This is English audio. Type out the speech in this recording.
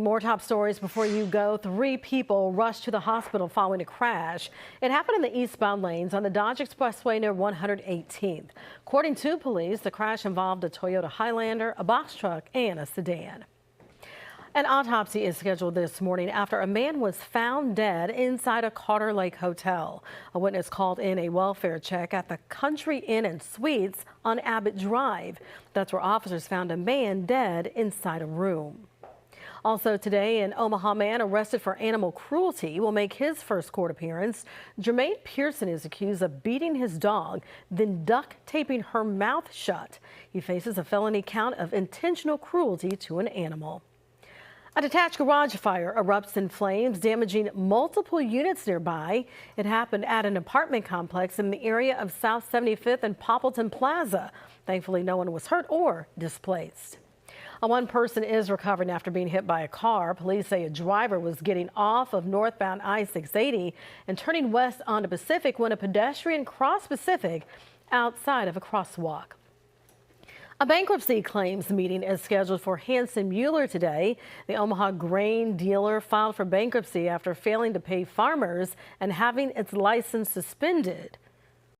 More top stories before you go. 3 people rushed to the hospital following a crash. It happened in the eastbound lanes on the Dodge Expressway near 118th. According to police, the crash involved a Toyota Highlander, a box truck, and a sedan. An autopsy is scheduled this morning after a man was found dead inside a Carter Lake hotel. A witness called in a welfare check at the Country Inn and Suites on Abbott Drive. That's where officers found a man dead inside a room. Also today, an Omaha man arrested for animal cruelty will make his first court appearance. Jermaine Pearson is accused of beating his dog, then duct taping her mouth shut. He faces a felony count of intentional cruelty to an animal. A detached garage fire erupts in flames, damaging multiple units nearby. It happened at an apartment complex in the area of South 75th and Poppleton Plaza. Thankfully, no one was hurt or displaced. One person is recovering after being hit by a car. Police say a driver was getting off of northbound I-680 and turning west onto Pacific when a pedestrian crossed Pacific outside of a crosswalk. A bankruptcy claims meeting is scheduled for Hanson Mueller today. The Omaha grain dealer filed for bankruptcy after failing to pay farmers and having its license suspended.